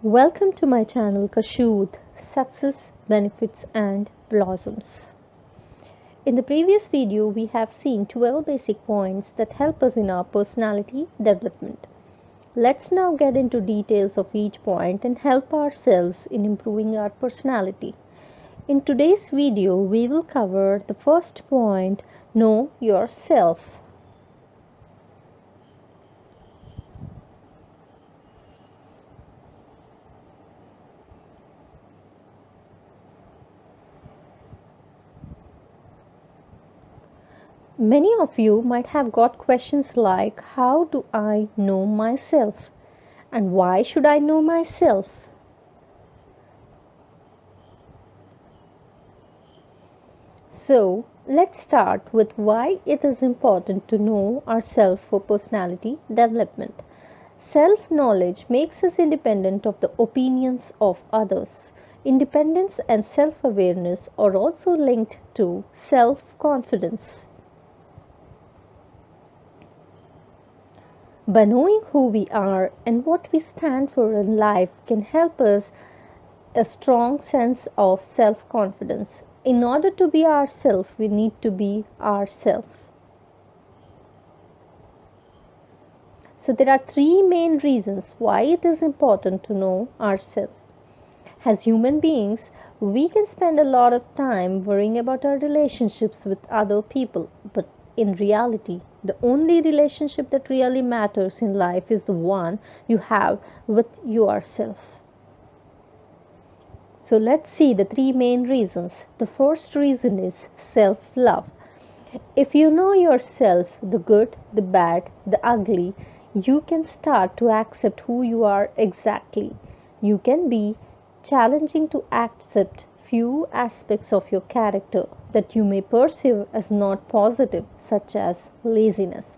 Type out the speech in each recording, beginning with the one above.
Welcome to my channel Kashoot Success, Benefits and Blossoms. In the previous video, we have seen 12 basic points that help us in our personality development. Let's now get into details of each point and help ourselves in improving our personality. In today's video, we will cover the first point, know yourself. Many of you might have got questions like, how do I know myself? And why should I know myself? So, let's start with why it is important to know ourselves for personality development. Self knowledge makes us independent of the opinions of others. Independence and self awareness are also linked to self confidence. By knowing who we are and what we stand for in life can help us a strong sense of self-confidence. In order to be ourselves, we need to be ourselves. So there are three main reasons why it is important to know ourselves. As human beings, we can spend a lot of time worrying about our relationships with other people, but in reality, the only relationship that really matters in life is the one you have with yourself. So let's see the three main reasons. The first reason is self love. If you know yourself, the good, the bad, the ugly, you can start to accept who you are exactly. You can be challenging to accept few aspects of your character that you may perceive as not positive, such as laziness.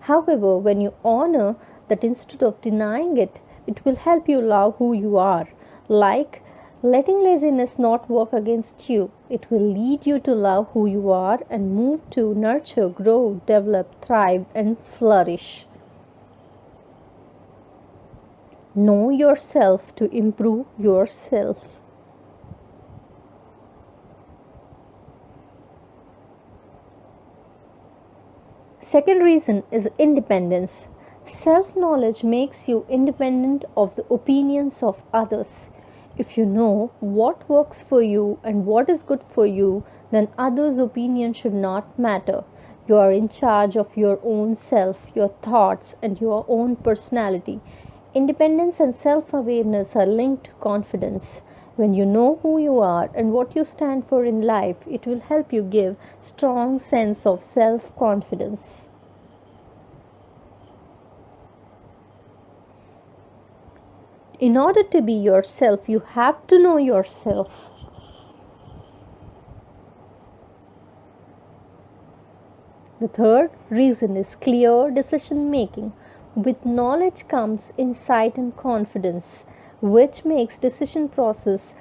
However, when you honor that instead of denying it, it will help you love who you are. Like letting laziness not work against you, it will lead you to love who you are and move to nurture, grow, develop, thrive, and flourish. Know yourself to improve yourself. Second reason is independence. Self knowledge makes you independent of the opinions of others. If you know what works for you and what is good for you, then others' opinion should not matter. You are in charge of your own self, your thoughts, and your own personality. Independence and self awareness are linked to confidence. When you know who you are and what you stand for in life, it will help you give strong sense of self confidence. In order to be yourself, you have to know yourself. The third reason is clear decision making. With knowledge comes insight and confidence, which makes decision process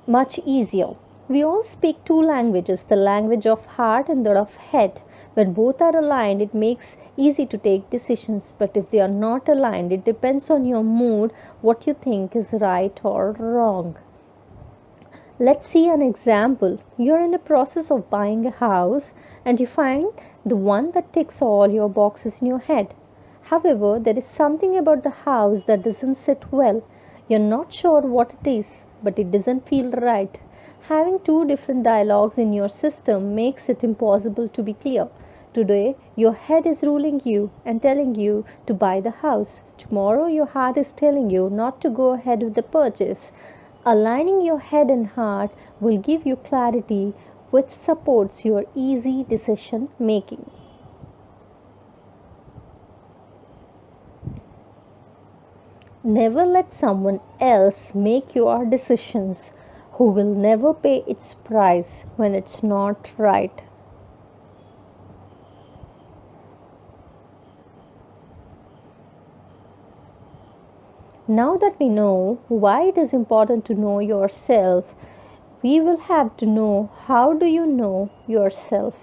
much easier. We all speak two languages, the language of heart and that of head. When both are aligned, it makes easy to take decisions, but if they are not aligned, it depends on your mood what you think is right or wrong. Let's see an example. You're in the process of buying a house and you find the one that ticks all your boxes in your head. However, there is something about the house that doesn't sit well. You're not sure what it is, but it doesn't feel right. Having two different dialogues in your system makes it impossible to be clear. Today, your head is ruling you and telling you to buy the house. Tomorrow, your heart is telling you not to go ahead with the purchase. Aligning your head and heart will give you clarity which supports your easy decision making. Never let someone else make your decisions who will never pay its price when it's not right. Now that we know why it is important to know yourself, we will have to know how do you know yourself.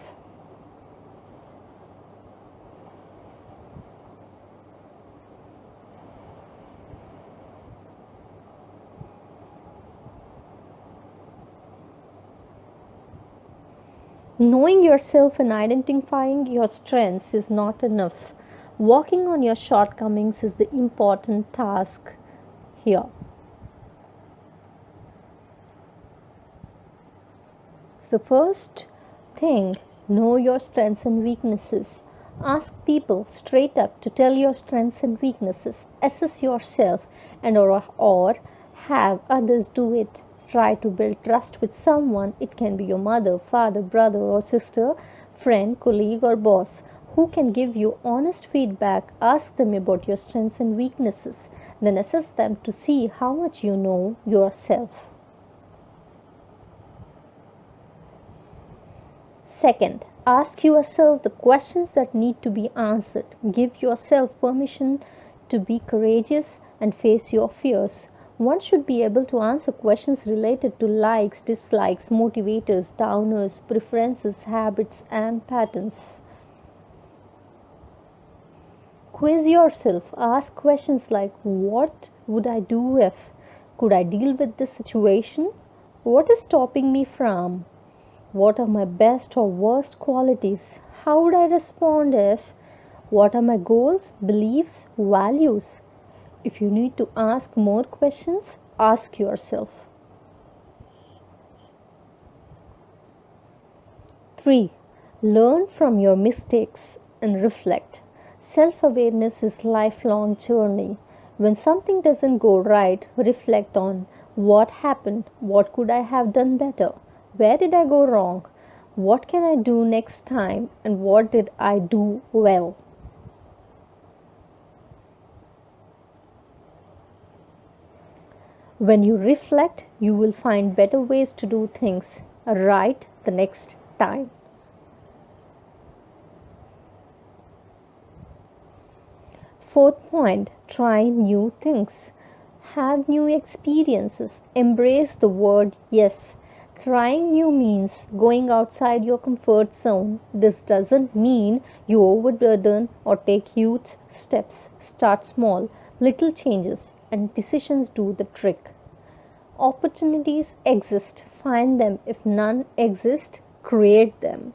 Knowing yourself and identifying your strengths is not enough. Working on your shortcomings is the important task here. So, first thing, know your strengths and weaknesses. Ask people straight up to tell your strengths and weaknesses. Assess yourself and or have others do it. Try to build trust with someone. It can be your mother, father, brother or sister, friend, colleague or boss who can give you honest feedback. Ask them about your strengths and weaknesses. Then assess them to see how much you know yourself. Second, ask yourself the questions that need to be answered. Give yourself permission to be courageous and face your fears. One should be able to answer questions related to likes, dislikes, motivators, downers, preferences, habits, and patterns. Quiz yourself. Ask questions like, what would I do if? Could I deal with this situation? What is stopping me from? What are my best or worst qualities? How would I respond if? What are my goals, beliefs, values? If you need to ask more questions, ask yourself. 3. Learn from your mistakes and reflect. Self-awareness is a lifelong journey. When something doesn't go right, reflect on what happened, what could I have done better, where did I go wrong, what can I do next time, and what did I do well. When you reflect, you will find better ways to do things right the next time. Fourth point, try new things. Have new experiences. Embrace the word yes. Trying new means going outside your comfort zone. This doesn't mean you overburden or take huge steps. Start small. Little changes and decisions do the trick. Opportunities exist. Find them. If none exist, create them.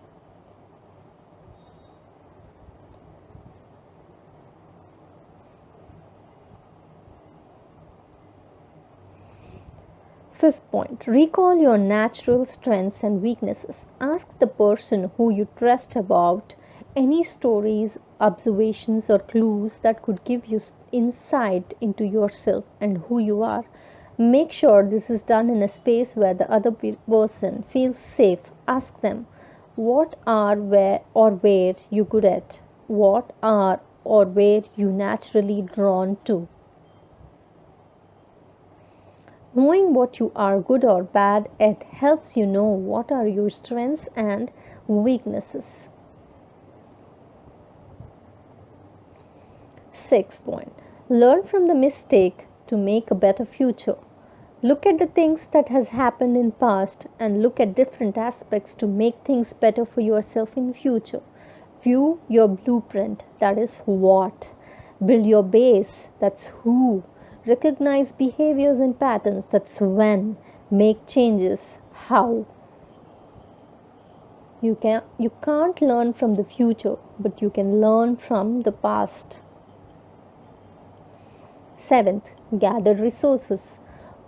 Fifth point, recall your natural strengths and weaknesses. Ask the person who you trust about any stories, observations, or clues that could give you insight into yourself and who you are. Make sure this is done in a space where the other person feels safe. Ask them, what are where you good at? What are or where you naturally drawn to? Knowing what you are good or bad at helps you know what are your strengths and weaknesses. Sixth point, learn from the mistake to make a better future. Look at the things that has happened in past and look at different aspects to make things better for yourself in future. View your blueprint, that is what. Build your base, that's who. Recognize behaviors and patterns, that's when. Make changes, how. You can't learn from the future, but you can learn from the past. Seventh, gather resources.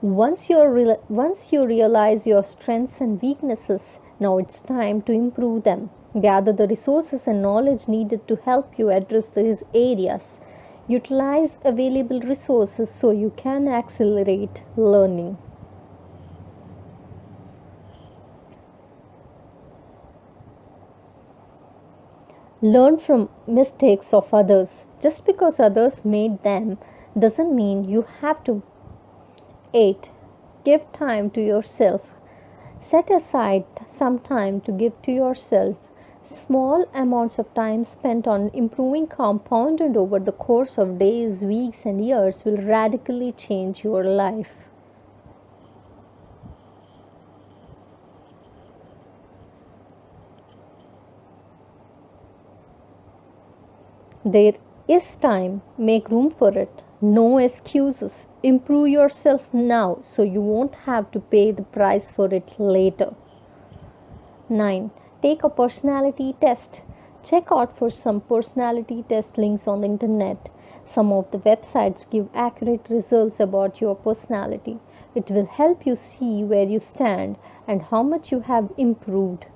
Once you realize your strengths and weaknesses, now it's time to improve them. Gather the resources and knowledge needed to help you address these areas. Utilize available resources so you can accelerate learning. Learn from mistakes of others. Just because others made them doesn't mean you have to. 8. Give time to yourself. Set aside some time to give to yourself. Small amounts of time spent on improving compounded over the course of days, weeks, and years will radically change your life. There is time, make room for it. No excuses. Improve yourself now so you won't have to pay the price for it later. 9. Take a personality test. Check out for some personality test links on the internet. Some of the websites give accurate results about your personality. It will help you see where you stand and how much you have improved.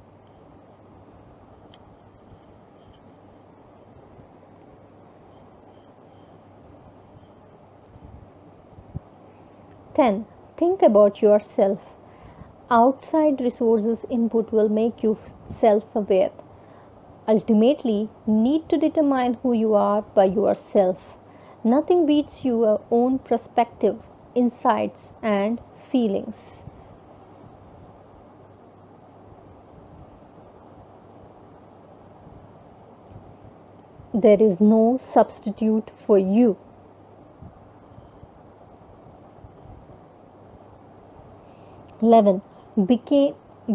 10. Think about yourself. Outside resources input will make you self aware. Ultimately, need to determine who you are by yourself. Nothing beats your own perspective, insights, and feelings. There is no substitute for you. 11.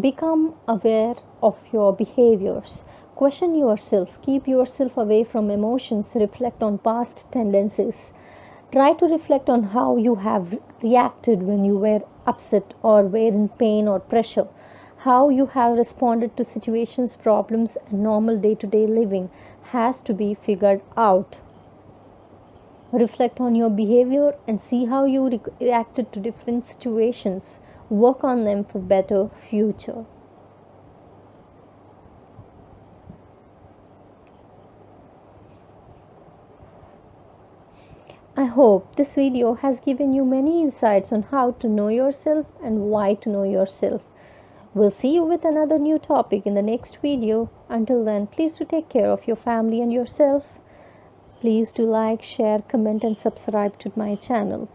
Become aware of your behaviors. Question yourself. Keep yourself away from emotions. Reflect on past tendencies. Try to reflect on how you have reacted when you were upset or were in pain or pressure. How you have responded to situations, problems, and normal day to day living has to be figured out. Reflect on your behavior and see how you reacted to different situations. Work on them for better future. I hope this video has given you many insights on how to know yourself and why to know yourself. We'll see you with another new topic in the next video. Until then, please do take care of your family and yourself. Please do like, share, comment and subscribe to my channel.